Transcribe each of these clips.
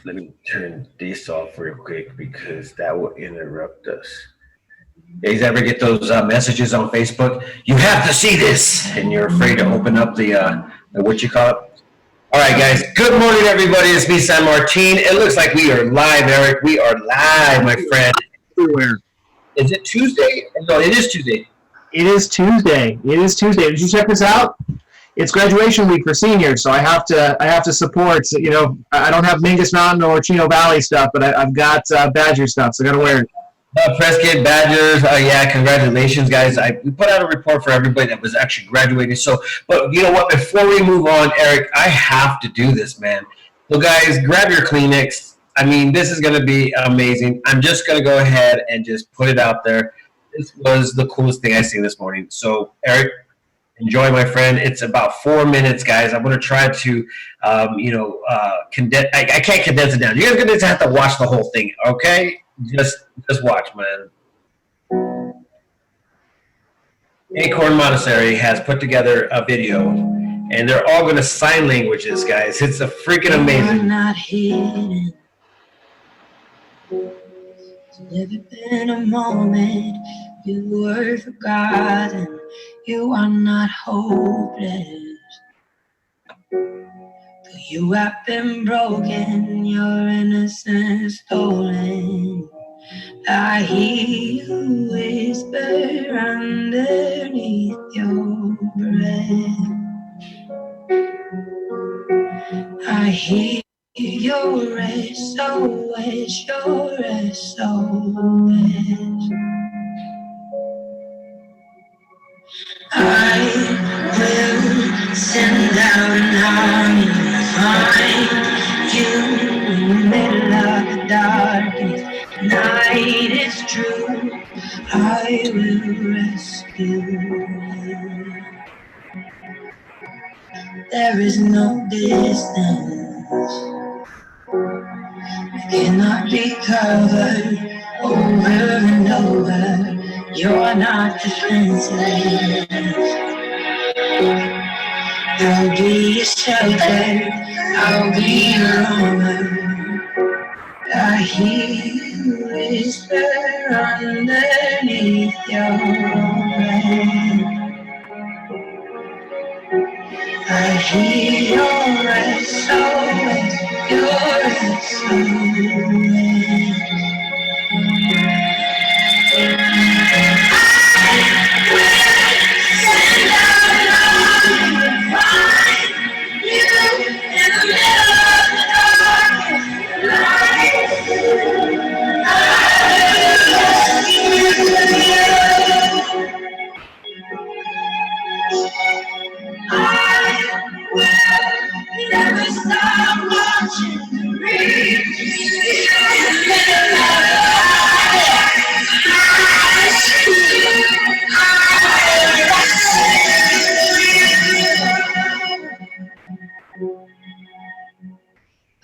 Let me turn this off real quick because that will interrupt us. You guys ever get those messages on Facebook? You have to see this, and you're afraid to open up the what you call it. All right, guys. Good morning, everybody. It's me, San Martin. It looks like we are live, Eric. We are live, my friend. Everywhere. Is it Tuesday? No, it is Tuesday. It is Tuesday. It is Tuesday. Did you check this out? It's graduation week for seniors, so I have to support. I don't have Mingus Mountain or Chino Valley stuff, but I've got Badger stuff, so I got to wear it. Prescott Badgers, yeah, congratulations, guys. We put out a report for everybody that was actually graduating. So, but you know what? Before we move on, Eric, I have to do this, man. So, guys, grab your Kleenex. I mean, this is going to be amazing. I'm just going to go ahead and just put it out there. This was the coolest thing I seen this morning. So, Eric, enjoy, my friend. It's about 4 minutes, guys. I'm going to try to, condense. I can't condense it down. You guys are going to just have to watch the whole thing, okay? Just watch, man. Acorn Monastery has put together a video, and they're all going to sign languages, guys. It's a freaking amazing. Not hidden. Never been a moment you were forgotten. You are not hopeless. Though you have been broken, your innocence stolen. I hear you whisper underneath your breath. I hear your SOS, your SOS. I will send out an army to find you in the middle of the darkest night. It's true, I will rescue you. There is no distance that cannot be covered over and over. You're not defenseless. I'll be your shelter, I'll be your armor. I hear you whisper underneath your breath. I hear your SOS, your SOS. Never stop watching,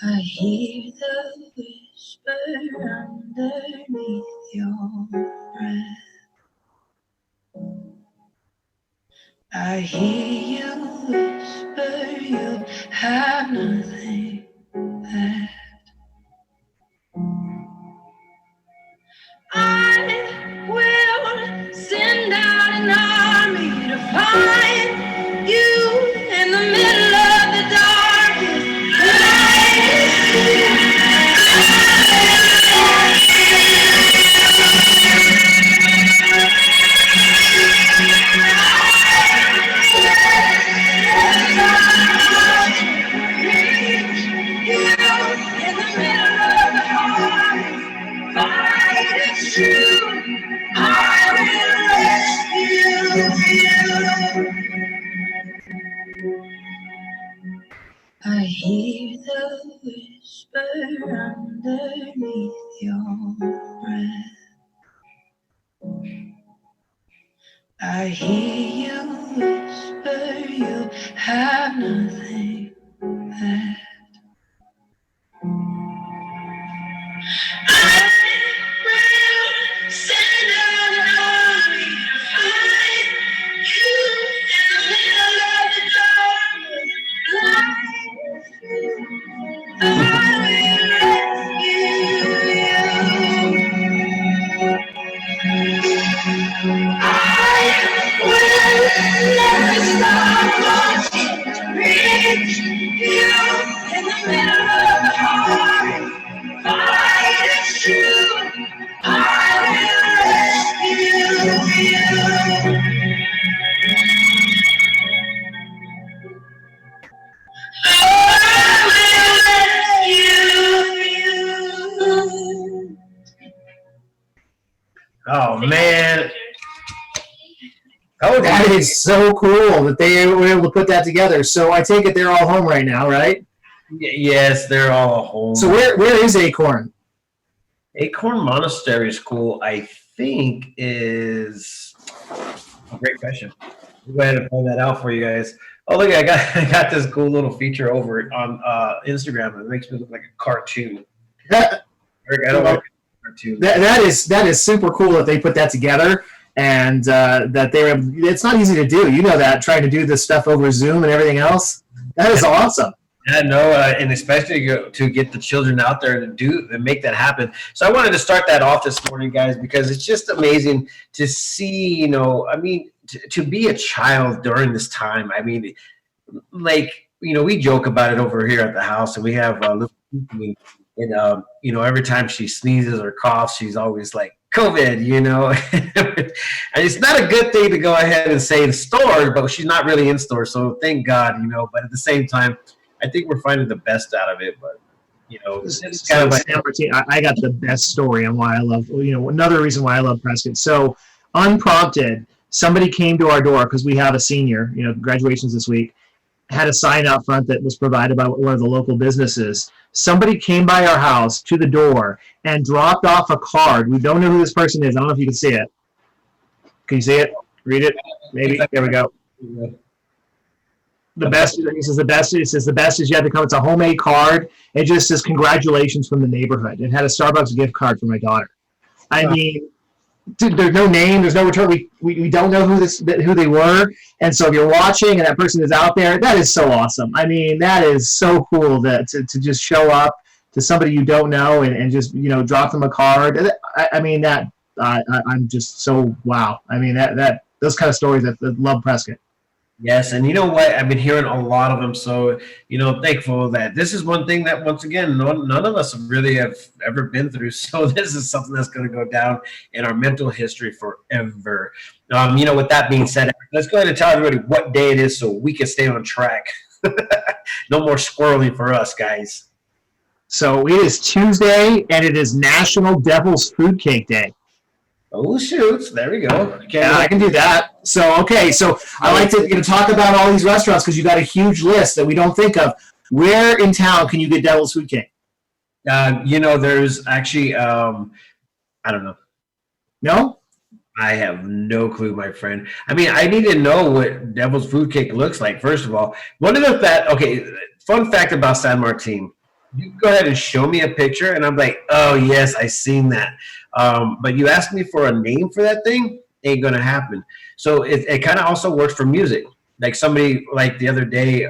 I hear the whisper underneath your breath. I hear you whisper you have nothing left. I will send out an army to find you in the middle of the darkest night. I hear the whisper underneath your breath. I hear you whisper you have nothing left. I will send out an army to find you in the middle of the darkness. I will Oh man. Oh, That is so cool that they were able to put that together. So I take it they're all home right now, right? yes, they're all home. So where is Acorn? Acorn Monastery School, I think, is a great question. Go ahead and find that out for you guys. Oh, look, I got this cool little feature over on Instagram. It makes me look like a cartoon. That, I don't like cartoon. that is super cool that they put that together, and that they're. It's not easy to do. You know that, trying to do this stuff over Zoom and everything else. That is awesome. Yeah, no, and especially to get the children out there and make that happen. So I wanted to start that off this morning, guys, because it's just amazing to see. I mean, to be a child during this time. I mean, like we joke about it over here at the house, and we have little and every time she sneezes or coughs, she's always like COVID, and it's not a good thing to go ahead and say in stores, but she's not really in stores, so thank God, but at the same time, I think we're finding the best out of it, but it's kind of like I got the best story on why I love, another reason why I love Prescott. So unprompted, somebody came to our door because we have a senior, graduations this week, had a sign out front that was provided by one of the local businesses. Somebody came by our house to the door and dropped off a card. We don't know who this person is. I don't know if you can see it. Can you see it? Read it? Maybe. There we go. The best. It says the best is yet to come. It's a homemade card. It just says congratulations from the neighborhood. It had a Starbucks gift card for my daughter. I mean, there's no name, there's no return. We don't know who they were. And so if you're watching and that person is out there, that is so awesome. I mean, that is so cool to just show up to somebody you don't know and just drop them a card. I mean that I'm just so wow. I mean that those kind of stories that love Prescott. Yes, and you know what? I've been hearing a lot of them, so thankful that this is one thing that once again none of us really have ever been through. So this is something that's going to go down in our mental history forever. With that being said, let's go ahead and tell everybody what day it is so we can stay on track. No more squirreling for us, guys. So it is Tuesday, and it is National Devil's Food Cake Day. Oh, shoots. There we go. Yeah, I can do that. So, okay. So I like to talk about all these restaurants because you got a huge list that we don't think of. Where in town can you get Devil's Food Cake? There's actually, I don't know. No? I have no clue, my friend. I mean, I need to know what Devil's Food Cake looks like, first of all. Fun fact about San Martin. You go ahead and show me a picture, and I'm like, oh, yes, I seen that. But you ask me for a name for that thing, ain't going to happen. So it kind of also works for music. Like somebody, like the other day,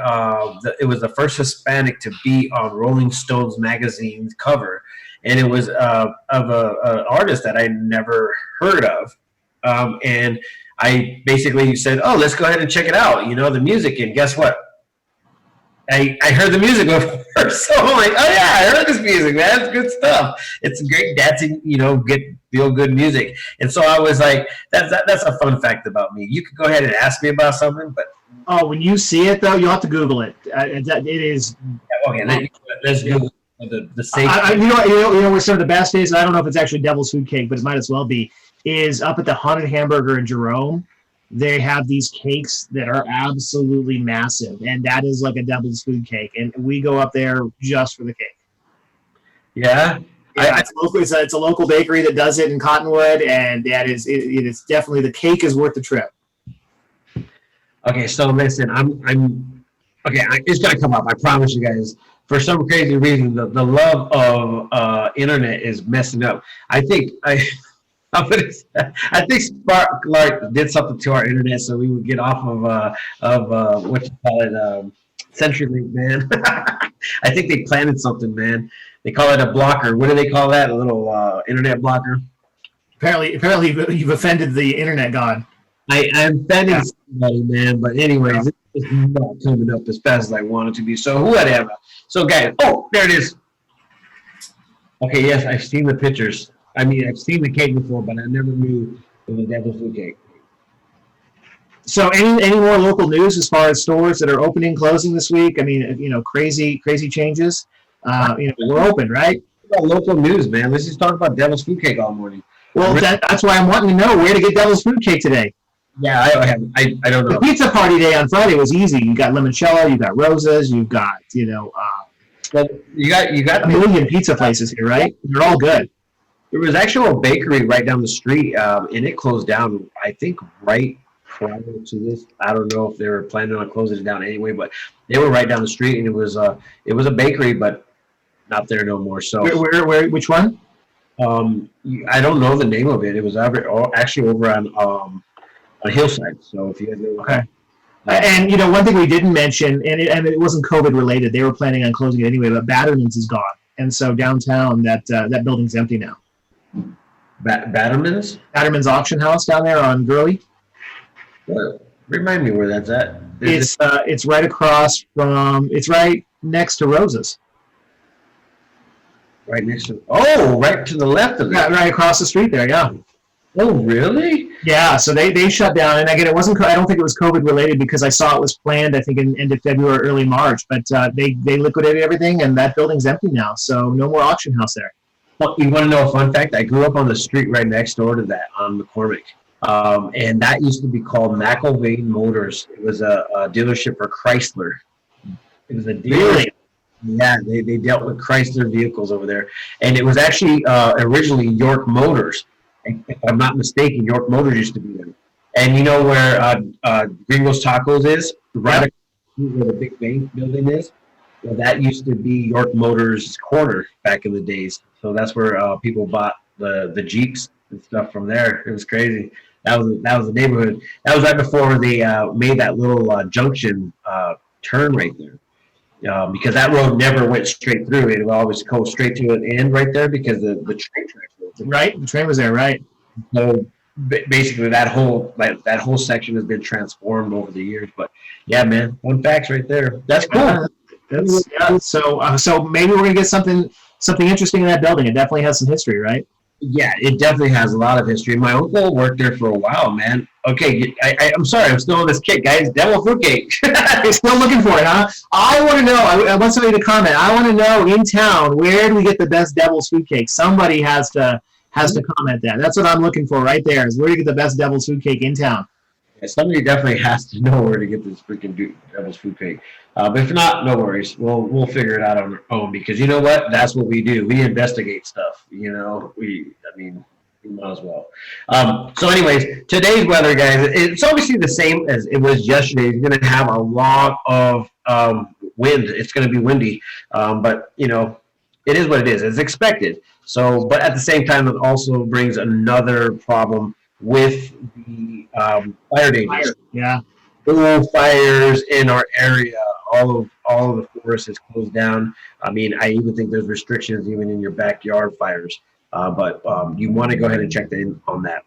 it was the first Hispanic to be on Rolling Stones magazine's cover. And it was of an artist that I never heard of. And I basically said, oh, let's go ahead and check it out, the music. And guess what? I heard the music before, so I'm like, oh yeah, I heard this music, man. It's good stuff. It's great dancing, feel good music. And so I was like, that's a fun fact about me. You could go ahead and ask me about something, but when you see it though, you'll have to Google it. It is. Okay, let's Google the safe. You know where some of the best is. I don't know if it's actually Devil's Food Cake, but it might as well be. Is up at the Haunted Hamburger in Jerome. They have these cakes that are absolutely massive, and that is like a Devil's Food Cake. And we go up there just for the cake. Yeah, it's a local bakery that does it in Cottonwood, and that is it is definitely, the cake is worth the trip. Okay, so listen, it's gonna come up. I promise you guys. For some crazy reason, the love of internet is messing up. I think Spark did something to our internet so we would get off of what you call it, CenturyLink, man. I think they planted something, man. They call it a blocker. What do they call that? A little internet blocker? Apparently you've offended the internet god. I'm offending somebody, man. But anyways, it's not coming up as fast as I want it to be. So whatever. So guys, there it is. Okay, yes, I've seen the pictures. I mean, I've seen the cake before, but I never knew it was a Devil's Food Cake. So, any more local news as far as stores that are opening, closing this week? I mean, crazy changes. We're open, right? About local news, man. Let's just talk about Devil's Food Cake all morning. Well, that's why I'm wanting to know where to get Devil's Food Cake today. Yeah, I don't The know. pizza party day on Friday was easy. You got limoncello, you got roses, you got Well, you got a million pizza places here, right? They're all good. There was actually a bakery right down the street, and it closed down. I think right prior to this. I don't know if they were planning on closing it down anyway, but they were right down the street, and it was a bakery, but not there no more. So Which one? I don't know the name of it. It was actually over on Hillside. So if you guys know, Okay. And one thing we didn't mention, and it wasn't COVID related. They were planning on closing it anyway, but Batterman's is gone, and so downtown that building's empty now. Batterman's auction house down there on Gurley. Remind me where that's at. It's right across from. It's right next to Rose's. Right next to. Oh, right to the left of it. Yeah, right across the street there. Yeah. Oh, really? Yeah. So they shut down, and again, it wasn't. I don't think it was COVID related because I saw it was planned. I think in end of February, early March. But they liquidated everything, and that building's empty now. So no more auction house there. Well, you want to know a fun fact? I grew up on the street right next door to that on McCormick. And that used to be called McElvain Motors. It was a dealership for Chrysler. It was a dealership. Really? Yeah, they dealt with Chrysler vehicles over there. And it was actually originally York Motors. If I'm not mistaken, York Motors used to be there. And you know where Gringo's Tacos is? Right where the big bank building is? Well, that used to be York Motors' corner back in the days. So that's where people bought the Jeeps and stuff from there. It was crazy. That was the neighborhood. That was right before they made that little junction turn right there. Because that road never went straight through. It would always go straight to an end right there because the train tracks were there. Right, the train was there, right? So basically, that whole section has been transformed over the years. But yeah, man, fun facts right there. That's cool. So maybe we're gonna get something interesting in that building. It definitely has some history, right? Yeah, it definitely has a lot of history. My uncle worked there for a while, man. Okay, I'm sorry, I'm still on this kick, guys. Devil Fruit Cake. You're still looking for it, huh? I want to know. I want somebody to comment. I want to know in town, where do we get the best Devil's Food Cake? Somebody has to comment that. That's what I'm looking for right there. Is where do you get the best Devil's Food Cake in town? Yeah, somebody definitely has to know where to get this freaking Devil's Food Cake. But if not, no worries. We'll figure it out on our own because you know what? That's what we do. We investigate stuff. We might as well. So anyways, today's weather, guys, it's obviously the same as it was yesterday. It's going to have a lot of wind. It's going to be windy. But, it is what it is. It's expected. So, but at the same time, it also brings another problem with the fire dangers. Yeah. Fires in our area. All of the forest is closed down. I mean, I even think there's restrictions even in your backyard fires. But you want to go ahead and check on that.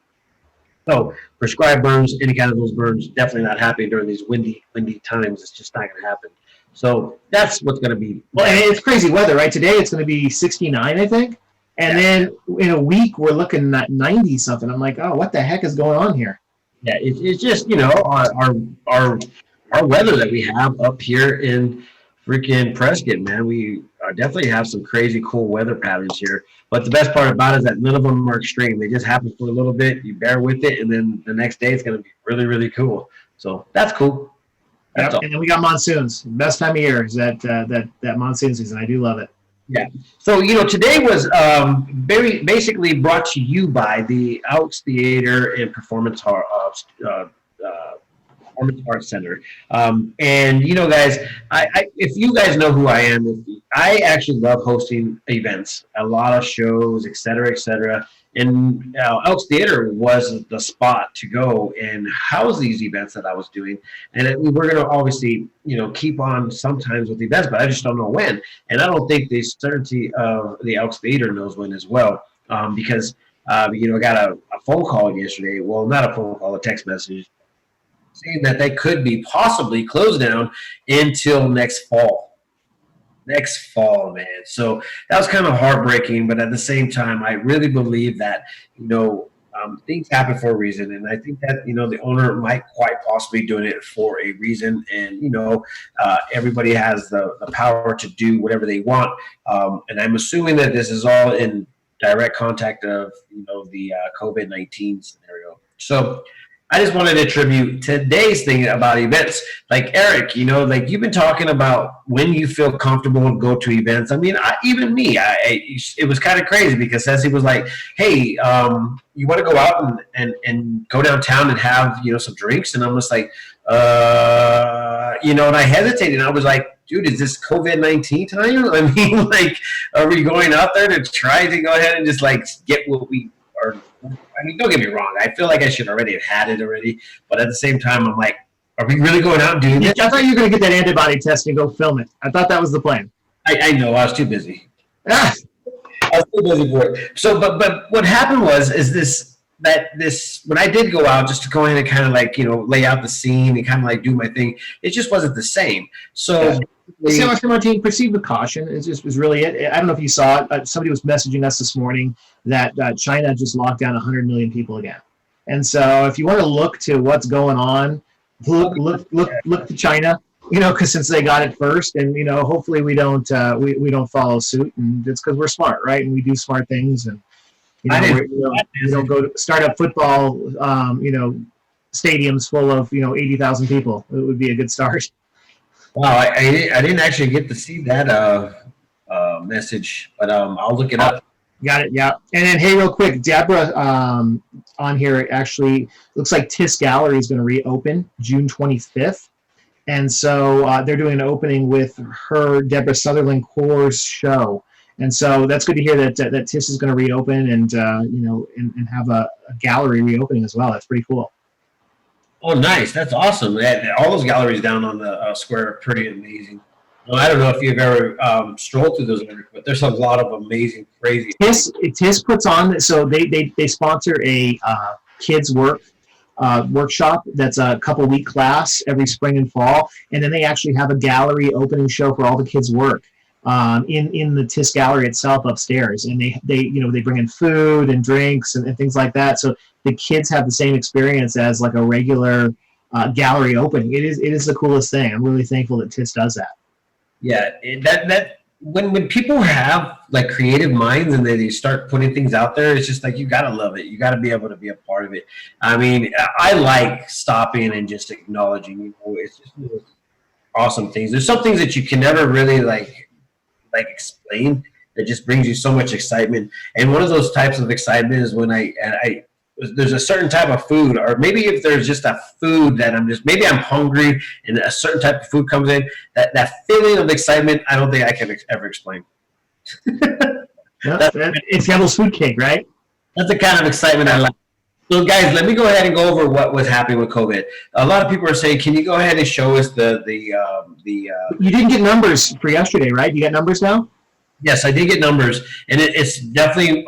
So prescribed burns, any kind of those burns, definitely not happening during these windy times. It's just not going to happen. So that's what's going to be. Well, and it's crazy weather, right? Today it's going to be 69, I think. And then in a week we're looking at 90 something. I'm like, oh, what the heck is going on here? Yeah, it's just our weather that we have up here in freaking Prescott, man. We definitely have some crazy cool weather patterns here. But the best part about it is that none of them are extreme. They just happen for a little bit. You bear with it, and then the next day it's going to be really, really cool. So that's cool. That's all. And then we got monsoons. Best time of year is that monsoon season. I do love it. Yeah. So, today was very basically brought to you by the Elks Theater and Performance Arts Center. And, guys, if you guys know who I am, I actually love hosting events, a lot of shows, et cetera, et cetera. And Elks Theater was the spot to go and house these events that I was doing. And we're going to obviously, keep on sometimes with events, but I just don't know when. And I don't think the certainty of the Elks Theater knows when as well. Because, I got a phone call yesterday. Well, not a phone call, a text message saying that they could be possibly closed down until next fall. Next fall, man. So that was kind of heartbreaking, but at the same time, I really believe that, things happen for a reason. And I think that, the owner might quite possibly doing it for a reason. And, everybody has the power to do whatever they want. And I'm assuming that this is all in direct contact of the COVID-19 scenario. So I just wanted to attribute today's thing about events. Like Eric, like you've been talking about when you feel comfortable and go to events. I mean, even me, it was kind of crazy because Ceci was like, "Hey, you want to go out and go downtown and have some drinks?" And I'm just like, and I hesitated. I was like, dude, is this COVID-19 time? I mean, like, are we going out there to try to go ahead and just like get what we are? I mean, don't get me wrong. I feel like I should already have had it already, but at the same time, I'm like, are we really going out and doing this? I thought you were going to get that antibody test and go film it. I thought that was the plan. I know. I was too busy. Ah. I was too busy for it. So, but what happened is this when I did go out just to go in and kind of like lay out the scene and kind of like do my thing, it just wasn't the same. So. See, Mr. Martin, proceed with caution. It just was really it. I don't know if you saw it. Somebody was messaging us this morning that China just locked down 100 million people again. And so, if you want to look to what's going on, look to China. Because since they got it first, and hopefully we don't follow suit, and it's because we're smart, right? And we do smart things, and we don't go to start up football, stadiums full of 80,000 people. It would be a good start. Wow, I didn't actually get to see that message, but I'll look it up. Got it, yeah. And then, hey, real quick, Deborah on here actually looks like TIS Gallery is going to reopen June 25th. And so they're doing an opening with her, Deborah Sutherland Core's show. And so that's good to hear that TIS is going to reopen and have a gallery reopening as well. That's pretty cool. Oh, nice. That's awesome. All those galleries down on the square are pretty amazing. Well, I don't know if you've ever strolled through those, but there's a lot of amazing, crazy. TIS puts on, so they sponsor a kids workshop that's a couple-week class every spring and fall, and then they actually have a gallery opening show for all the kids' work in the TIS gallery itself upstairs, and they bring in food and drinks and things like that, so the kids have the same experience as like a regular gallery opening. It is the coolest thing. I'm really thankful that TIS does that. Yeah, that when people have like creative minds and they start putting things out there, it's just like you gotta love it. You gotta be able to be a part of it. I mean, I like stopping and just acknowledging. It's just awesome things. There's some things that you can never really like explain. That just brings you so much excitement. And one of those types of excitement is when there's a certain type of food, or maybe if there's just a food that maybe I'm hungry and a certain type of food comes in, that feeling of excitement, I don't think I can ever explain. It's Devil's Food Cake, right? That's the kind of excitement I like. So guys, let me go ahead and go over what was happening with COVID. A lot of people are saying, can you go ahead and show us the You didn't get numbers for yesterday, right? You got numbers now? Yes, I did get numbers, and it's definitely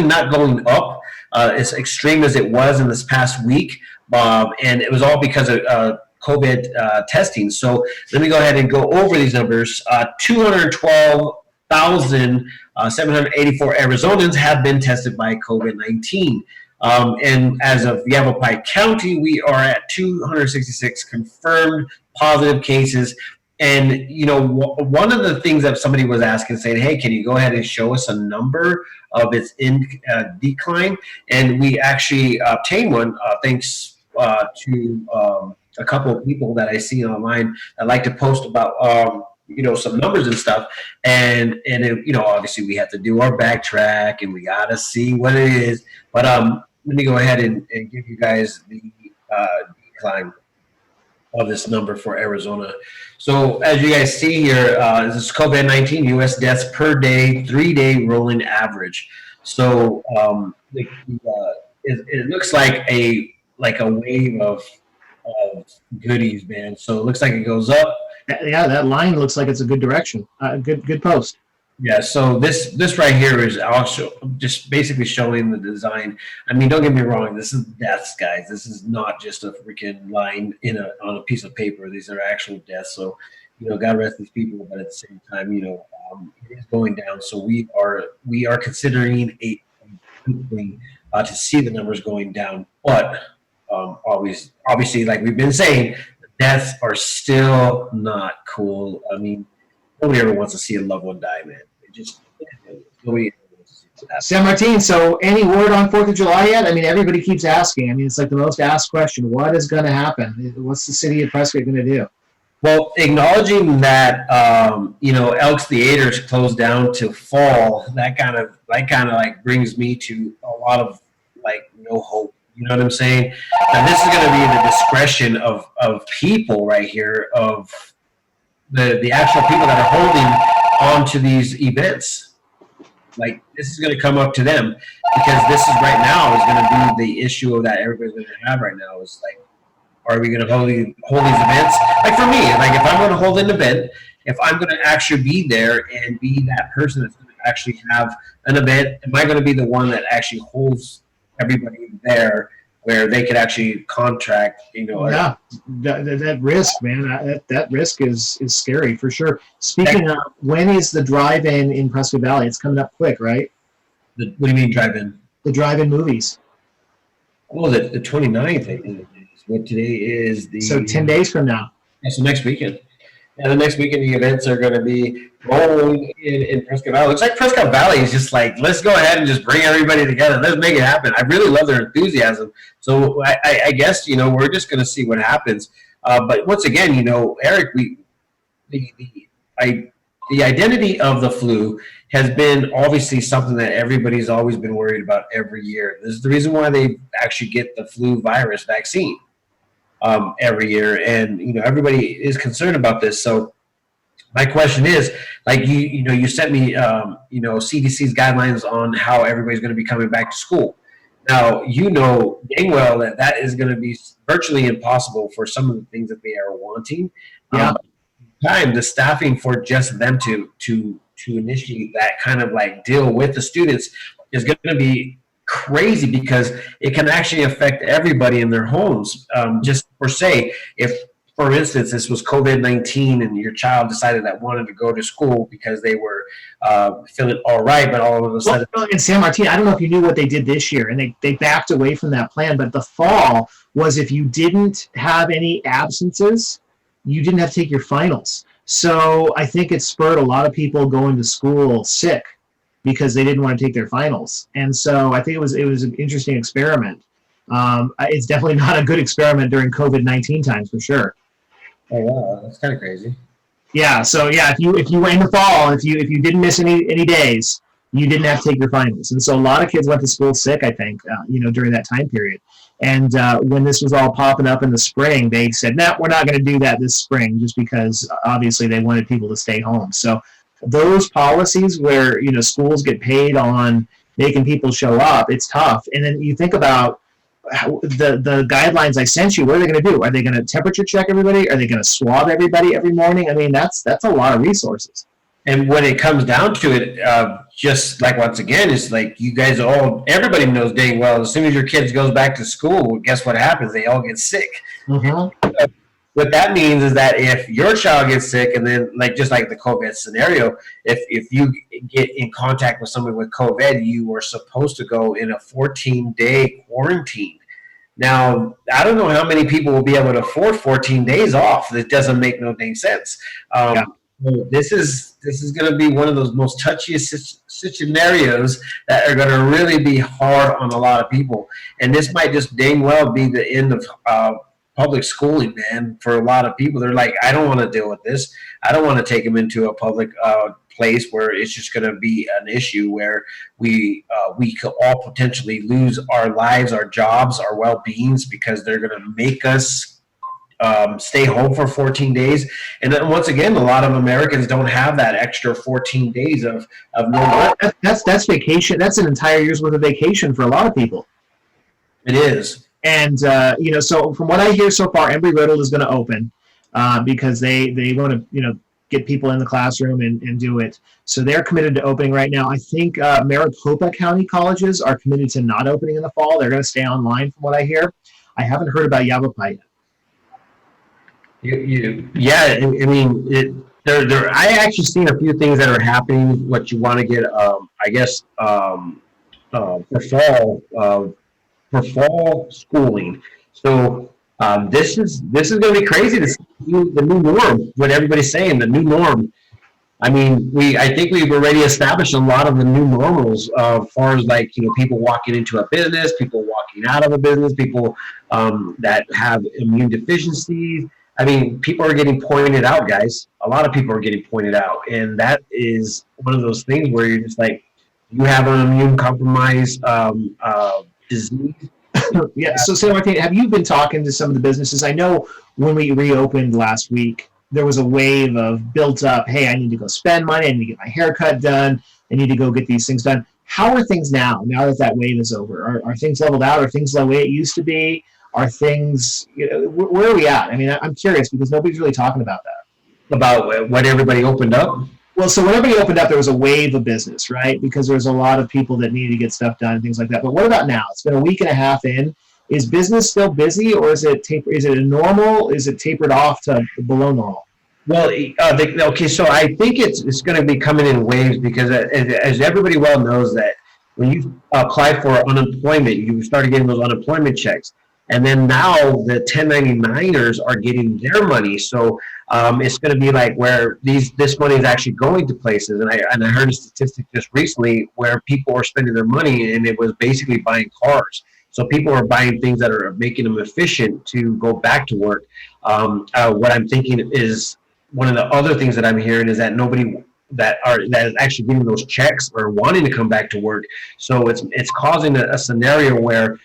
not going up as extreme as it was in this past week, and it was all because of COVID testing. So let me go ahead and go over these numbers. 212,784 Arizonans have been tested by COVID-19. And as of Yavapai County, we are at 266 confirmed positive cases. And, one of the things that somebody was asking, saying, hey, can you go ahead and show us a number of its decline? And we actually obtained one thanks to a couple of people that I see online that like to post about, some numbers and stuff. And it, obviously we have to do our backtrack and we got to see what it is. But let me go ahead and give you guys the decline of this number for Arizona. So as you guys see here, this is COVID-19 U.S. deaths per day, 3-day rolling average. So it looks like a wave of goodies, man. So it looks like it goes up. Yeah, that line looks like it's a good direction. Good post. Yeah, so this right here is also just basically showing the design. I mean, don't get me wrong, this is deaths, guys. This is not just a freaking line on a piece of paper. These are actual deaths. So, God rest these people, but at the same time, it is going down. So we are considering a good thing to see the numbers going down. But obviously, like we've been saying, deaths are still not cool. I mean, nobody ever wants to see a loved one die, man. Nobody. San Martin, so any word on 4th of July yet? I mean, everybody keeps asking. I mean, it's like the most asked question. What is going to happen? What's the city of Prescott going to do? Well, acknowledging that Elks Theaters closed down to fall, that kind of like brings me to a lot of like no hope. You know what I'm saying? And this is going to be the discretion of people right here, of the actual people that are holding on to these events. Like, this is going to come up to them, because this is right now is going to be the issue that everybody's going to have right now. Is like, are we going to hold these events? Like, for me, like, if I'm going to hold an event, if I'm going to actually be there and be that person that's going to actually have an event, am I going to be the one that actually holds everybody there where they could actually contract, Yeah, that risk, man, that risk is scary for sure. Speaking of, when is the drive-in in Prescott Valley? It's coming up quick, right? What do you mean drive-in? The drive-in movies. Oh, the 29th, I think. What today is So 10 days from now. Yeah, so next weekend. And the next weekend, the events are going to be rolling in Prescott Valley. Looks like Prescott Valley is just like, let's go ahead and just bring everybody together. Let's make it happen. I really love their enthusiasm. So I guess, we're just going to see what happens. But once again, Eric, the identity of the flu has been obviously something that everybody's always been worried about every year. This is the reason why they actually get the flu virus vaccine every year, and everybody is concerned about this. So my question is, like, you sent me CDC's guidelines on how everybody's going to be coming back to school. Now, dang well that is going to be virtually impossible for some of the things that they are wanting. Yeah. The staffing for just them to initiate that kind of like deal with the students is going to be crazy, because it can actually affect everybody in their homes. Just for say, if, for instance, this was COVID-19 and your child decided that wanted to go to school because they were feeling all right, but all of a sudden... Well, in San Martin, I don't know if you knew what they did this year, and they backed away from that plan, but the fall was, if you didn't have any absences, you didn't have to take your finals. So I think it spurred a lot of people going to school sick because they didn't want to take their finals. And so I think it was an interesting experiment. It's definitely not a good experiment during COVID-19 times, for sure. Oh wow, that's kind of crazy. Yeah. So yeah, if you were in the fall, if you didn't miss any days, you didn't have to take your finals. And so a lot of kids went to school sick, I think, during that time period. And when this was all popping up in the spring, they said, no, we're not going to do that this spring, just because obviously they wanted people to stay home. So those policies where, schools get paid on making people show up, it's tough. And then you think about the guidelines I sent you. What are they going to do? Are they going to temperature check everybody? Are they going to swab everybody every morning? I mean, that's a lot of resources. And when it comes down to it, just like, once again, it's like, you guys everybody knows dang well, as soon as your kids goes back to school, guess what happens? They all get sick. Mm-hmm. What that means is that if your child gets sick, and then just like the COVID scenario, if you get in contact with somebody with COVID, you are supposed to go in a 14-day quarantine. Now, I don't know how many people will be able to afford 14 days off. That doesn't make no dang sense. Yeah. This is going to be one of those most touchiest scenarios that are going to really be hard on a lot of people. And this might just dang well be the end of public schooling, man, for a lot of people. They're like, I don't want to deal with this. I don't want to take them into a public place where it's just going to be an issue where we could all potentially lose our lives, our jobs, our well-beings, because they're going to make us stay home for 14 days. And then once again, a lot of Americans don't have that extra 14 days of no work. That's vacation. That's an entire year's worth of vacation for a lot of people. It is. And, so from what I hear so far, Embry-Riddle is going to open because they want to, get people in the classroom and do it. So they're committed to opening right now. I think Maricopa County colleges are committed to not opening in the fall. They're going to stay online from what I hear. I haven't heard about Yavapai yet. Yeah, I mean, I actually seen a few things that are happening. What you want to get, for fall schooling. So this is going to be crazy to see the new norm. What everybody's saying, the new norm. I mean, I think we've already established a lot of the new normals as far as like, people walking into a business, people walking out of a business, people that have immune deficiencies. I mean, people are getting pointed out, guys. A lot of people are getting pointed out. And that is one of those things where you're just like, you have an immune compromised disease. Yeah. So, San Martin, have you been talking to some of the businesses? I know when we reopened last week, there was a wave of built up, hey, I need to go spend money. I need to get my haircut done. I need to go get these things done. How are things now that that wave is over? Are things leveled out? Are things the way it used to be? Are things, where are we at? I mean, I'm curious because nobody's really talking about that. About when everybody opened up? Well, so when everybody opened up, there was a wave of business, right? Because there was a lot of people that needed to get stuff done and things like that. But what about now? It's been a week and a half in. Is business still busy, or is it is it a normal? Is it tapered off to below normal? Well, okay, so I think it's going to be coming in waves because as everybody well knows that when you apply for unemployment, you started getting those unemployment checks. And then now the 1099ers are getting their money. So it's going to be like where this money is actually going to places. And I heard a statistic just recently where people are spending their money and it was basically buying cars. So people are buying things that are making them efficient to go back to work. What I'm thinking is one of the other things that I'm hearing is that nobody that is actually getting those checks or wanting to come back to work. So it's causing a scenario where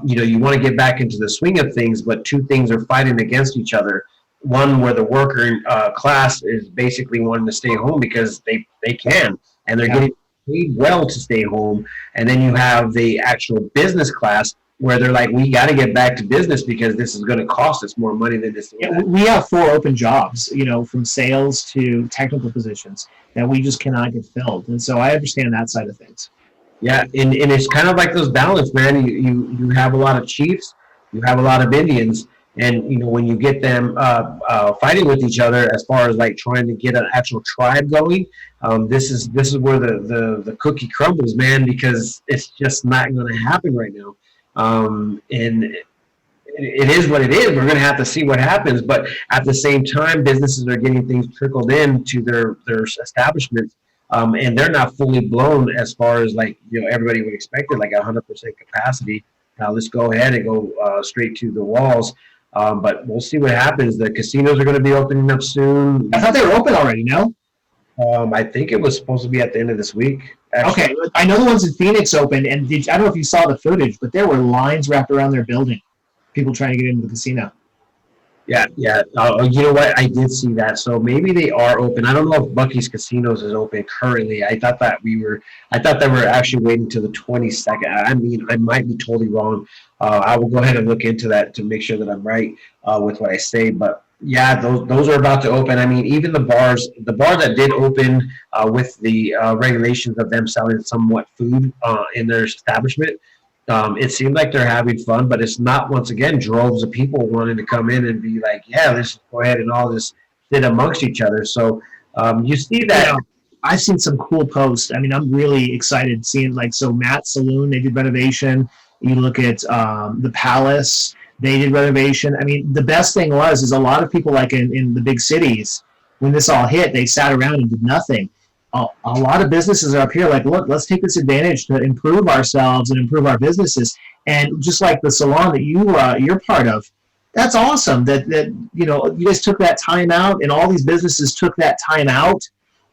you want to get back into the swing of things, but two things are fighting against each other. One where the worker class is basically wanting to stay home because they can, and they're getting paid well to stay home. And then you have the actual business class where they're like, we got to get back to business because this is going to cost us more money than this. Yeah, we have 4 open jobs, from sales to technical positions that we just cannot get filled. And so I understand that side of things. Yeah, and it's kind of like those balance, man. You have a lot of chiefs, you have a lot of Indians, and when you get them fighting with each other as far as like trying to get an actual tribe going, this is where the cookie crumbles, man, because it's just not going to happen right now. And it is what it is. We're going to have to see what happens, but at the same time, businesses are getting things trickled in to their establishments. And they're not fully blown as far as like everybody would expect it, like 100% capacity. Now let's go ahead and go straight to the walls. But we'll see what happens. The casinos are going to be opening up soon. I thought they were open already. No. I think it was supposed to be at the end of this week. Actually. Okay, I know the ones in Phoenix opened, and I don't know if you saw the footage, but there were lines wrapped around their building. People trying to get into the casino. Yeah. You know what? I did see that. So maybe they are open. I don't know if Bucky's Casinos is open currently. I thought that we were actually waiting till the 22nd. I mean, I might be totally wrong. I will go ahead and look into that to make sure that I'm right with what I say. But yeah, those are about to open. I mean, even the bars that did open with the regulations of them selling somewhat food in their establishment. It seemed like they're having fun, but it's not, once again, droves of people wanting to come in and be like, yeah, let's go ahead and all this sit amongst each other. So you see that. I've seen some cool posts. I mean, I'm really excited seeing Matt's Saloon, they did renovation. You look at the Palace, they did renovation. I mean, the best thing is a lot of people like in the big cities, when this all hit, they sat around and did nothing. A lot of businesses are up here like, look, let's take this advantage to improve ourselves and improve our businesses. And just like the salon that you're part of, that's awesome that you guys took that time out, and all these businesses took that time out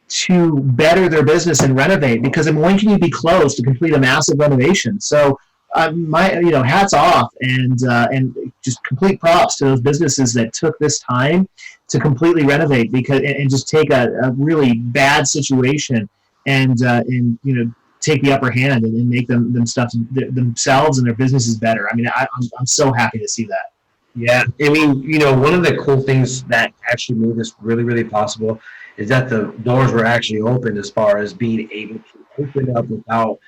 to better their business and renovate. Because when can you be closed to complete a massive renovation? So hats off and just complete props to those businesses that took this time to completely renovate and just take a really bad situation and take the upper hand and make themselves and their businesses better. I mean, I'm so happy to see that. Yeah, I mean, one of the cool things that actually made this really, really possible is that the doors were actually open as far as being able to open up without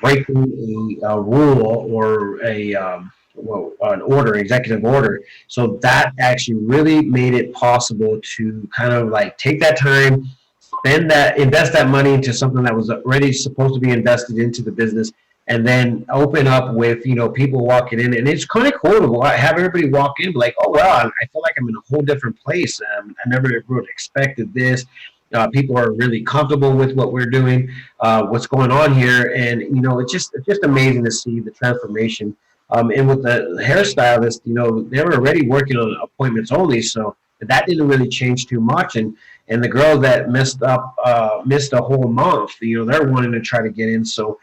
breaking a rule or an order, executive order. So that actually really made it possible to kind of like take that time, invest that money into something that was already supposed to be invested into the business, and then open up with people walking in. And it's kind of cool to have everybody walk in like, oh wow, I feel like I'm in a whole different place. I never would have expected this. People are really comfortable with what we're doing, what's going on here, and it's just amazing to see the transformation. And with the hairstylist, they were already working on appointments only, so that didn't really change too much. And the girls that missed a whole month, they're wanting to try to get in. So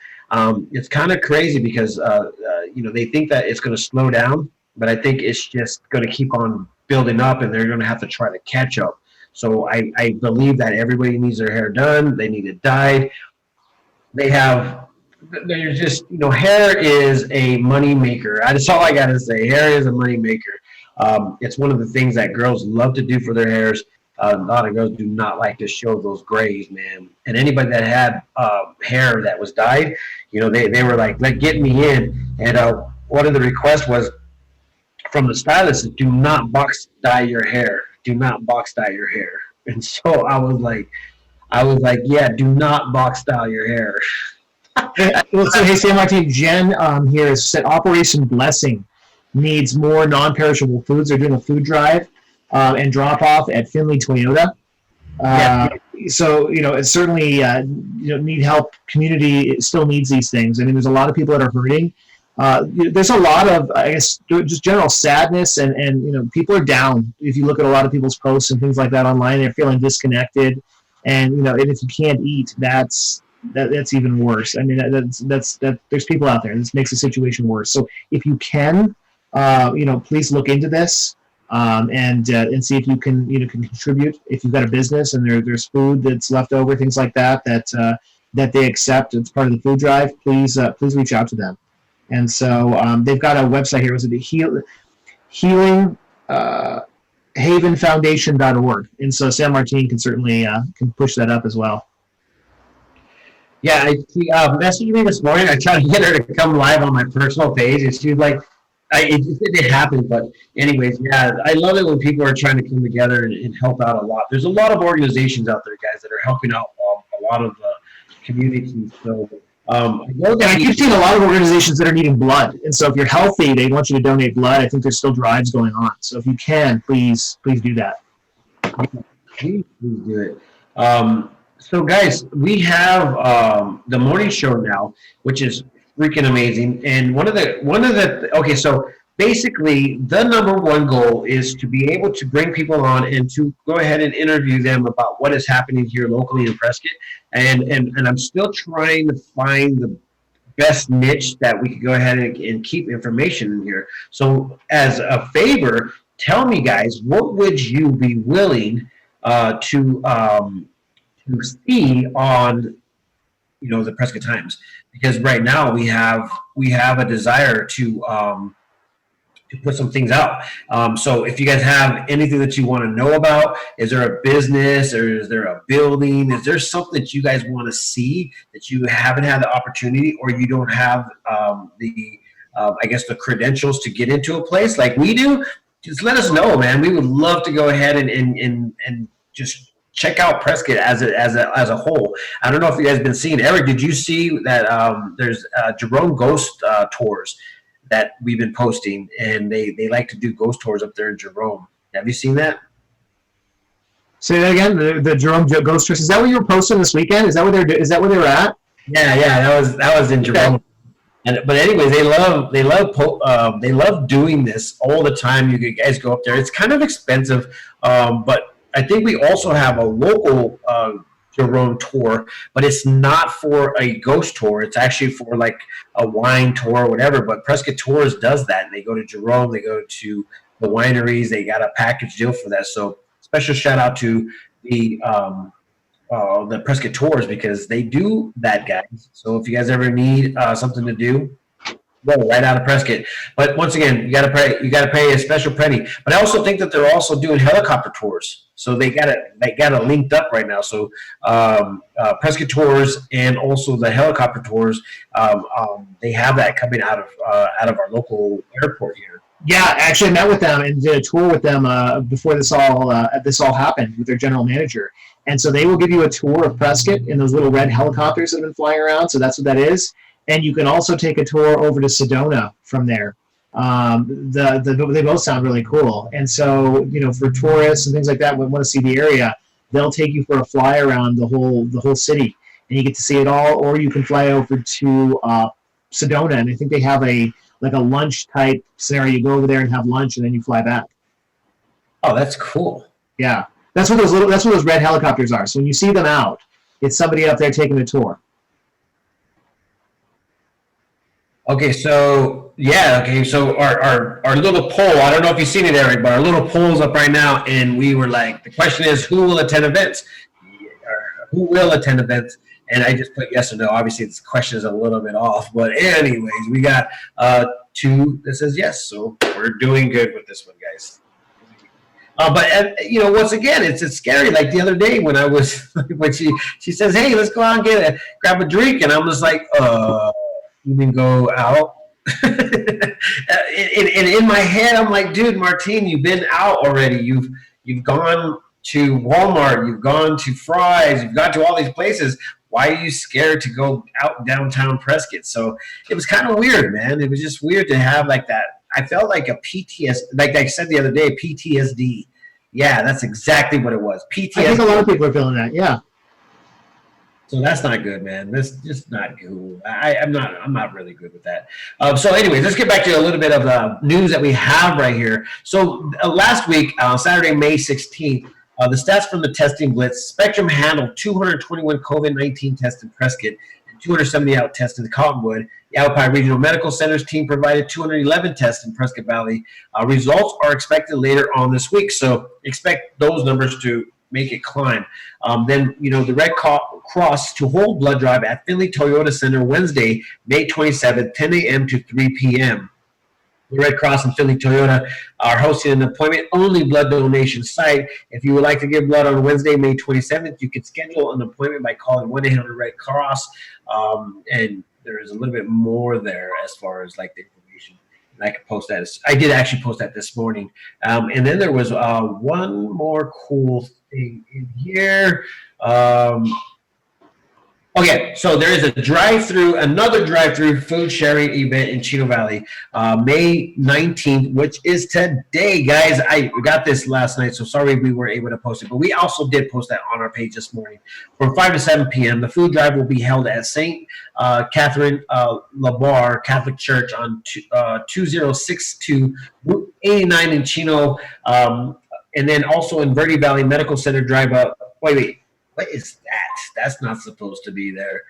it's kind of crazy because they think that it's going to slow down, but I think it's just going to keep on building up, and they're going to have to try to catch up. So I believe that everybody needs their hair done. They need it dyed. They have, there's just, hair is a money maker. That's all I got to say. Hair is a money maker. It's one of the things that girls love to do for their hairs. A lot of girls do not like to show those grays, man. And anybody that had hair that was dyed, they were like get me in. And one of the requests was from the stylist is do not box dye your hair. Do not box dye your hair. And so I was like, yeah, do not box dye your hair. Well, so hey, San Martin, Jen here has said Operation Blessing needs more non-perishable foods. They're doing a food drive and drop off at Finley Toyota. Yeah. So it's certainly need help. Community still needs these things. I mean, there's a lot of people that are hurting. There's a lot of, I guess, just general sadness, and people are down. If you look at a lot of people's posts and things like that online, they're feeling disconnected, and and if you can't eat, that's even worse. I mean, that's there's people out there, and this makes the situation worse. So if you can, please look into this and see if you can can contribute. If you've got a business and there's food that's left over, things like that that they accept as part of the food drive, please reach out to them. And so they've got a website here. Was it the Healing Havenfoundation.org? And so San Martin can certainly can push that up as well. Yeah, she messaged me this morning. I tried to get her to come live on my personal page, and she was like, it just didn't happen. But anyways, yeah, I love it when people are trying to come together and help out a lot. There's a lot of organizations out there, guys, that are helping out a lot of communities. So I keep seeing a lot of organizations that are needing blood. And so if you're healthy, they want you to donate blood. I think there's still drives going on. So if you can, please do that. Please do it. So guys, we have the morning show now, which is freaking amazing. And okay, so basically the number one goal is to be able to bring people on and to go ahead and interview them about what is happening here locally in Prescott. And I'm still trying to find the best niche that we could go ahead and keep information in here. So as a favor, tell me, guys, what would you be willing to see on the Prescott Times? Because right now we have a desire to put some things out. So if you guys have anything that you want to know about, is there a business or is there a building? Is there something that you guys want to see that you haven't had the opportunity, or you don't have the credentials to get into a place like we do? Just let us know, man. We would love to go ahead and just check out Prescott as a whole. I don't know if you guys have been seeing. Eric, did you see that there's Jerome Ghost Tours that we've been posting, and they like to do ghost tours up there in Jerome. Have you seen that? Say that again. The Jerome Ghost Tours. Is that what you were posting this weekend? Is that where they were at? Yeah. That was in Jerome. Okay. But anyways, they love doing this all the time. You guys go up there. It's kind of expensive, but I think we also have a local Jerome tour, but it's not for a ghost tour. It's actually for like a wine tour or whatever. But Prescott Tours does that, and they go to Jerome, they go to the wineries, they got a package deal for that. So special shout out to the Prescott Tours, because they do that, guys. So if you guys ever need something to do, go right out of Prescott. But once again, you gotta pay a special penny. But I also think that they're also doing helicopter tours. So they got it linked up right now. So Prescott Tours and also the helicopter tours, they have that coming out of our local airport here. Yeah, actually, I met with them and did a tour with them before this all happened with their general manager. And so they will give you a tour of Prescott in those little red helicopters that have been flying around. So that's what that is. And you can also take a tour over to Sedona from there. They both sound really cool. And so, for tourists and things like that, we want to see the area. they'll take you for a fly around the whole city, and you get to see it all. Or you can fly over to Sedona, and I think they have a lunch type scenario. You go over there and have lunch, and then you fly back. Oh, that's cool. Yeah, that's what those red helicopters are. So when you see them out, it's somebody up there taking a tour. Okay, so our little poll. I don't know if you've seen it, Eric, but our little poll's up right now, and we were like, the question is, who will attend events? Who will attend events? And I just put yes or no. Obviously, this question is a little bit off, but anyways, we got 2 that says yes, so we're doing good with this one, guys. But once again, it's scary. Like the other day when I was when she says, "Hey, let's go out and grab a drink," and I'm just like, you mean go out? and in my head, I'm like, dude, Martine, you've been out already. You've gone to Walmart, you've gone to Fry's, you've gone to all these places. Why are you scared to go out downtown Prescott? So it was kind of weird, man. It was just weird to have like that. I felt like a PTSD, like I said the other day, PTSD. Yeah, that's exactly what it was. PTSD. I think a lot of people are feeling that. Yeah. So that's not good, man. That's just not good. I'm not really good with that. So anyways, let's get back to a little bit of the news that we have right here. So last week, Saturday, May 16th, the stats from the testing blitz, Spectrum handled 221 COVID-19 tests in Prescott and 270 out tests in Cottonwood. The Alpine Regional Medical Center's team provided 211 tests in Prescott Valley. Results are expected later on this week, so expect those numbers to make it climb. Then, the Red Cross to hold blood drive at Finley Toyota Center Wednesday, May 27th, 10 a.m. to 3 p.m. The Red Cross and Finley Toyota are hosting an appointment-only blood donation site. If you would like to give blood on Wednesday, May 27th, you can schedule an appointment by calling 1-800-RED-CROSS. And there is a little bit more there as far as like the information. And I can post that. I did actually post that this morning. And then there was one more cool thing in here. Okay, so there is another drive-through food sharing event in Chino Valley, May 19th, which is today, guys. I got this last night, so sorry we weren't able to post it, but we also did post that on our page this morning. From 5 to 7 p.m., the food drive will be held at St. Catherine Labar Catholic Church on 2062 Route 89 in Chino, and then also in Verde Valley Medical Center drive-up. Wait. What is that? That's not supposed to be there.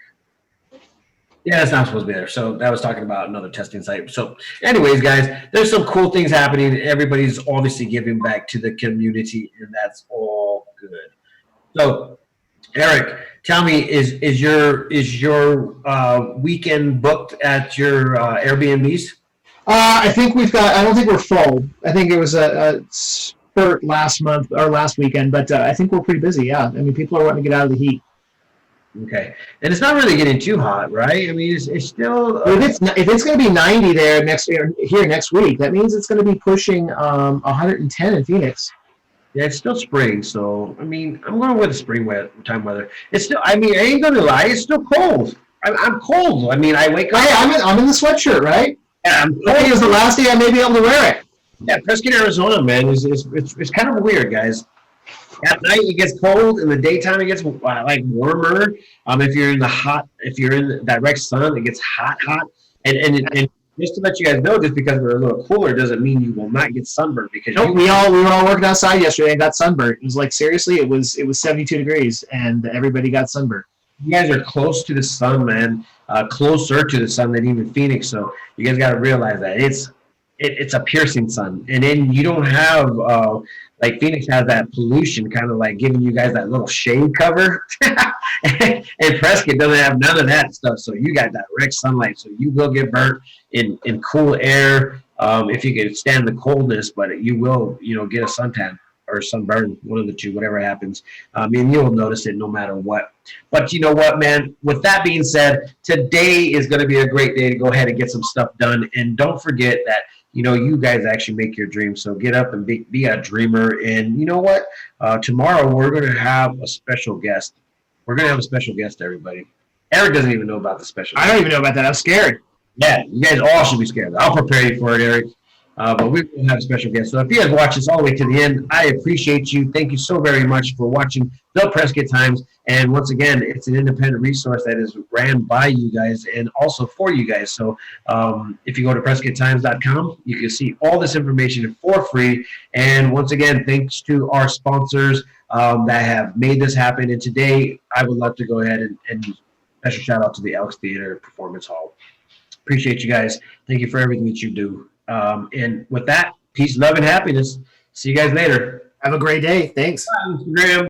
Yeah, that's not supposed to be there. So that was talking about another testing site. So anyways, guys, there's some cool things happening. Everybody's obviously giving back to the community, and that's all good. So, Eric, tell me, is your weekend booked at your Airbnbs? I think I don't think we're full. I think it was a spurt last month or last weekend, but I think we're pretty busy. Yeah, I mean, people are wanting to get out of the heat. Okay, and it's not really getting too hot, right? I mean, it's still. If it's going to be 90 there here next week, that means it's going to be pushing 110 in Phoenix. Yeah, it's still spring, so I mean, I'm going with the spring time weather. It's still. I mean, I ain't gonna lie, it's still cold. I'm cold. I mean, I wake up. Hey, I'm in the sweatshirt, right? Yeah, I'm cold. I think it was the last day I may be able to wear it. Yeah, Prescott, Arizona, man, it's kind of weird, guys. At night it gets cold. In the daytime it gets like warmer. If you're in the direct sun, it gets hot. And just to let you guys know, just because we're a little cooler doesn't mean you will not get sunburned. Because we were all working outside yesterday and got sunburned. It was like, seriously, it was 72 degrees and everybody got sunburned. You guys are close to the sun, man. Closer to the sun than even Phoenix. So you guys got to realize that it's a piercing sun, and then you don't have like Phoenix has that pollution kind of like giving you guys that little shade cover, and Prescott doesn't have none of that stuff. So you got direct sunlight, so you will get burnt in cool air if you can stand the coldness, but you will get a suntan or sunburn, one of the two, whatever happens. I mean, you'll notice it no matter what. But you know what, man? With that being said, today is going to be a great day to go ahead and get some stuff done, and don't forget that. You guys actually make your dreams. So get up and be a dreamer. And you know what? Tomorrow we're going to have a special guest. We're going to have a special guest, everybody. Eric doesn't even know about the special guest. I don't even know about that. I'm scared. Yeah, you guys all should be scared. I'll prepare you for it, Eric. But we will have a special guest. So if you guys watch this all the way to the end, I appreciate you. Thank you so very much for watching the Prescott Times. And once again, it's an independent resource that is ran by you guys and also for you guys. So if you go to PrescottTimes.com, you can see all this information for free. And once again, thanks to our sponsors that have made this happen. And today, I would love to go ahead and special shout out to the Elks Theater Performance Hall. Appreciate you guys. Thank you for everything that you do. And with that, peace, love, and happiness. See you guys later. Have a great day. Thanks. Bye, Instagram.